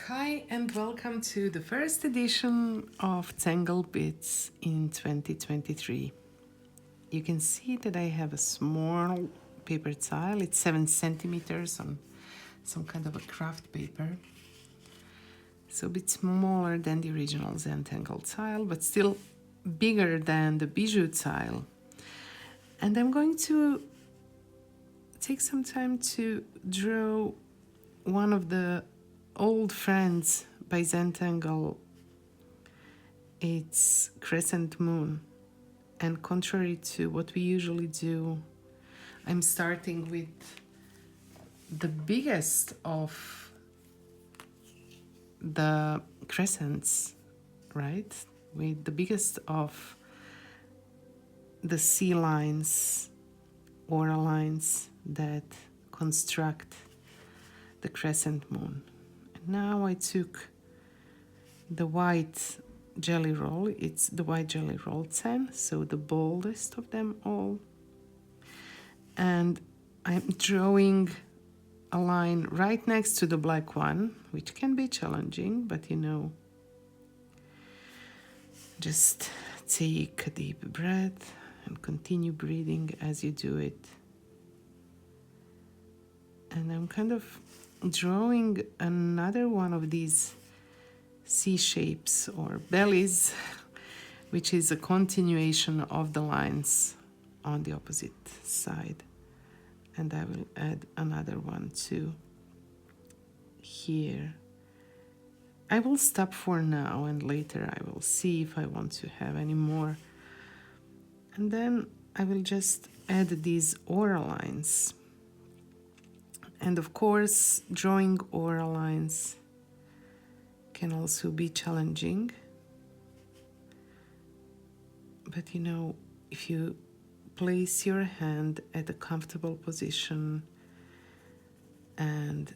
Hi and welcome to the first edition of Tangle BitZ in 2023. You can see that I have a small paper tile. It's 7 centimeters on some kind of a craft paper. So a bit smaller than the original Zentangle tile, but still bigger than the bijou tile. And I'm going to take some time to draw one of the old friends by Zentangle. It's Crescent Moon, and contrary to what we usually do, I'm starting with the biggest of the crescents, right? With the biggest of the sea lines, aura lines that construct the crescent moon. Now I took the white jelly roll. It's the white jelly roll 10, so the boldest of them all. And I'm drawing a line right next to the black one, which can be challenging, but just take a deep breath and continue breathing as you do it. And I'm kind of drawing another one of these C shapes or bellies, which is a continuation of the lines on the opposite side. And I will add another one too here. I will stop for now, and later I will see if I want to have any more. And then I will just add these aura lines. And of course, drawing aura lines can also be challenging. But if you place your hand at a comfortable position and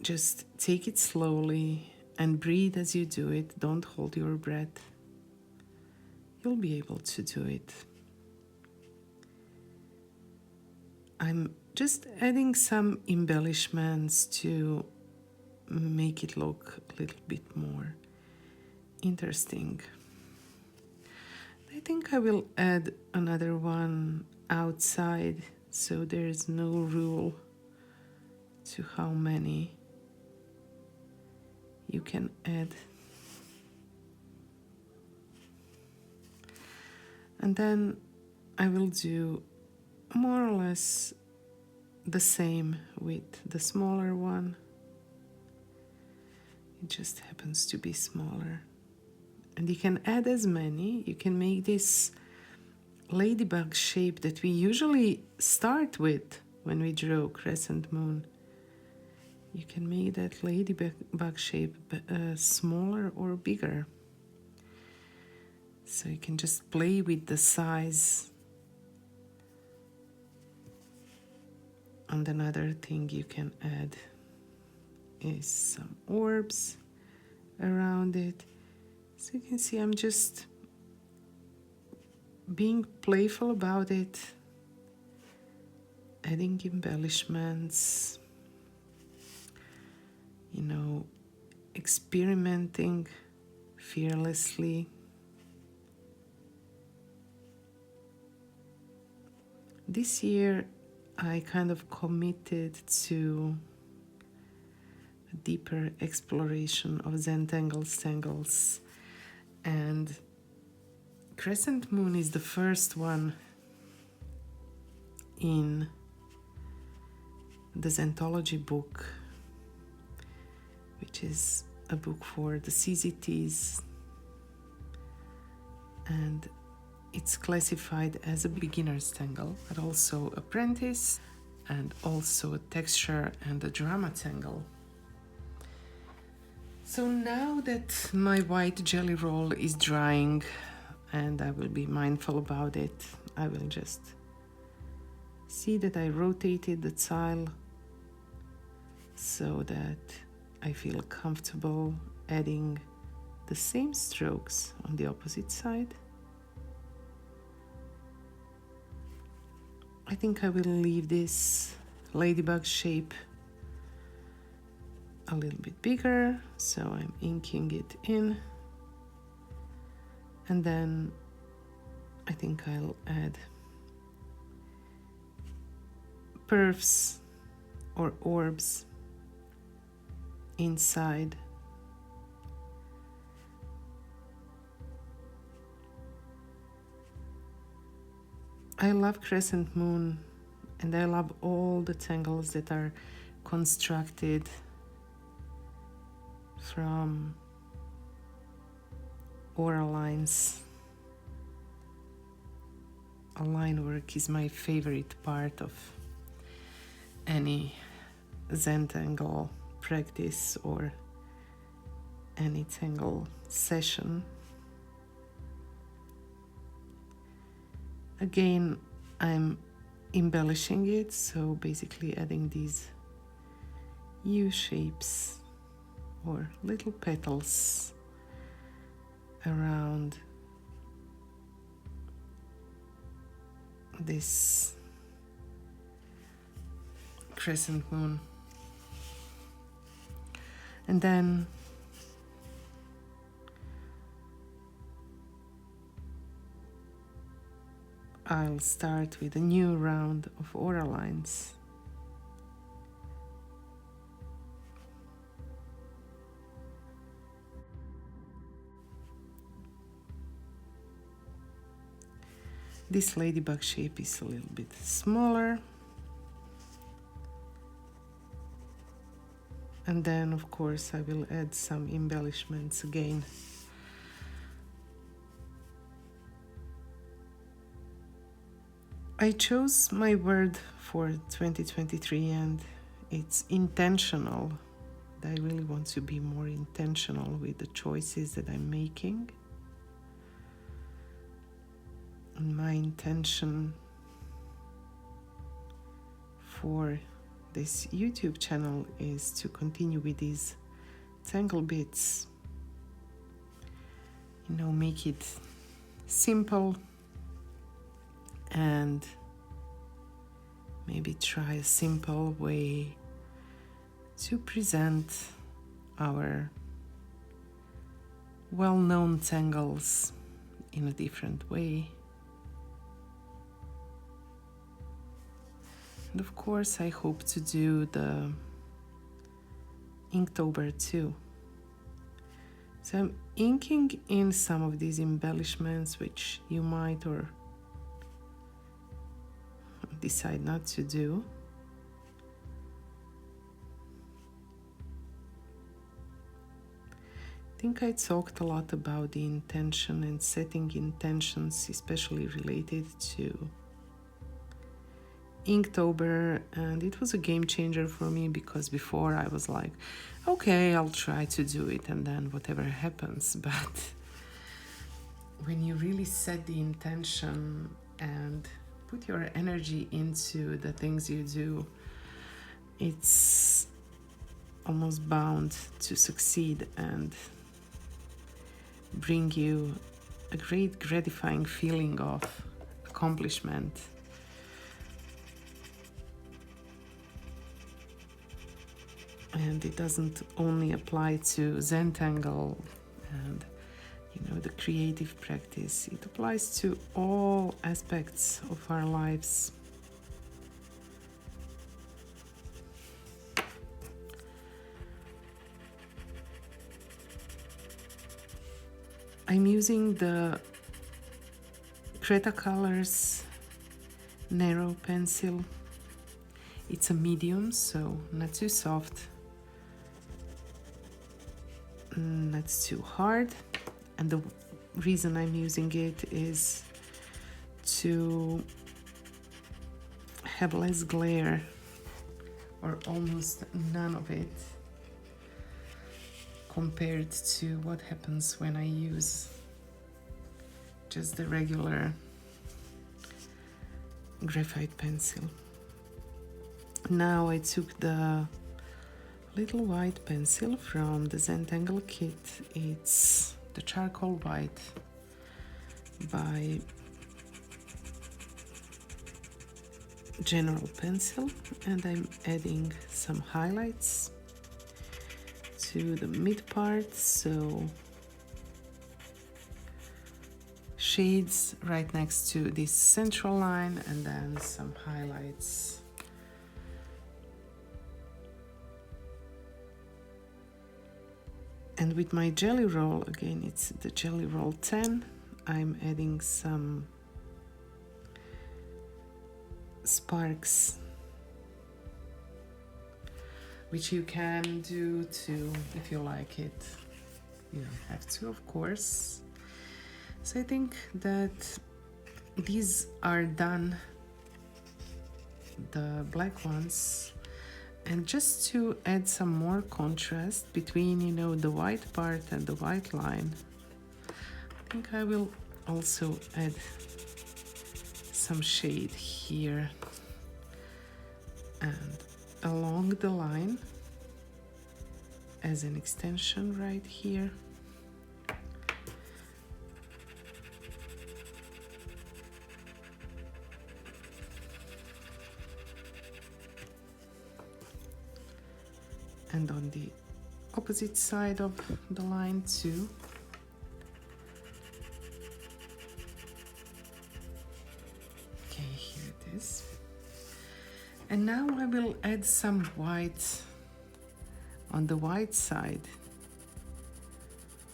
just take it slowly and breathe as you do it, don't hold your breath, you'll be able to do it. I'm just adding some embellishments to make it look a little bit more interesting. I think I will add another one outside, so there is no rule to how many you can add. And then I will do more or less the same with the smaller one. It just happens to be smaller. And you can add as many. You can make this ladybug shape that we usually start with when we draw Crescent Moon. You can make that ladybug shape smaller or bigger. So you can just play with the size. And another thing you can add is some orbs around it. So you can see I'm just being playful about it, adding embellishments, experimenting fearlessly. This year I kind of committed to a deeper exploration of Zentangle's tangles, and Crescent Moon is the first one in the Zentology book, which is a book for the CZTs, and it's classified as a beginner's tangle, but also apprentice, and also a texture and a drama tangle. So now that my white jelly roll is drying, and I will be mindful about it, I will just see that I rotated the tile so that I feel comfortable adding the same strokes on the opposite side. I think I will leave this ladybug shape a little bit bigger, so I'm inking it in. And then I think I'll add perfs or orbs inside. I love Crescent Moon, and I love all the tangles that are constructed from aura lines. A line work is my favorite part of any Zentangle practice or any tangle session. Again, I'm embellishing it, so basically adding these U shapes or little petals around this crescent moon. And then I'll start with a new round of aura lines. This ladybug shape is a little bit smaller. And then, of course, I will add some embellishments again. I chose my word for 2023 and it's intentional. I really want to be more intentional with the choices that I'm making. And my intention for this YouTube channel is to continue with these tangle bits. You know, make it simple and maybe try a simple way to present our well-known tangles in a different way. And of course, I hope to do the Inktober too. So I'm inking in some of these embellishments, which you might or decide not to do. I think I talked a lot about the intention and setting intentions, especially related to Inktober, and it was a game changer for me because before I was like, okay, I'll try to do it and then whatever happens. But when you really set the intention and put your energy into the things you do, it's almost bound to succeed and bring you a great gratifying feeling of accomplishment. And it doesn't only apply to Zentangle and, you know, the creative practice. It applies to all aspects of our lives. I'm using the Cretacolor's Nero pencil. It's a medium, so not too soft, not too hard. And the reason I'm using it is to have less glare or almost none of it compared to what happens when I use just the regular graphite pencil. Now I took the little white pencil from the Zentangle kit. It's the charcoal white by General Pencil, and I'm adding some highlights to the mid part, so shades right next to this central line, and then some highlights. And with my jelly roll, again, it's the jelly roll 10, I'm adding some sparks, which you can do too if you like it. You don't have to, of course. So I think that these are done, the black ones. And just to add some more contrast between, you know, the white part and the white line, I think I will also add some shade here and along the line as an extension right here. And on the opposite side of the line too. Okay, here it is. And now I will add some white on the white side.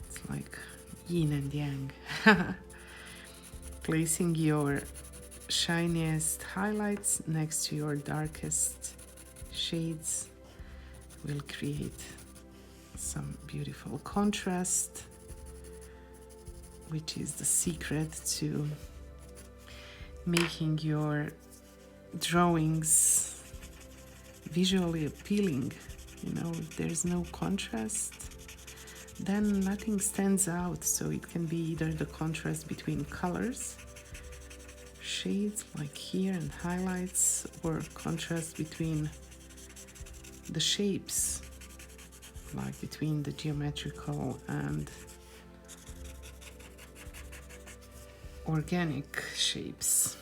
It's like yin and yang. Placing your shiniest highlights next to your darkest shades will create some beautiful contrast, which is the secret to making your drawings visually appealing. You know, if there's no contrast, then nothing stands out. So it can be either the contrast between colors, shades like here, and highlights, or contrast between the shapes, like between the geometrical and organic shapes.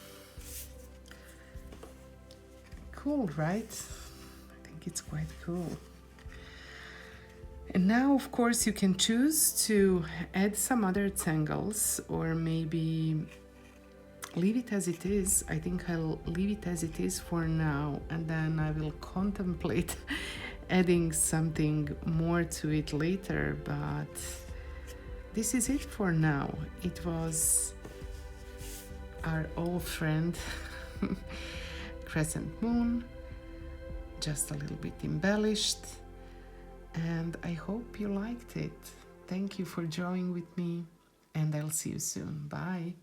Cool, right? I think it's quite cool. And now, of course, you can choose to add some other tangles, or maybe leave it as it is. I think I'll leave it as it is for now, and then I will contemplate adding something more to it later, but this is it for now. It was our old friend Crescent Moon, just a little bit embellished, and I hope you liked it. Thank you for drawing with me, and I'll see you soon. Bye.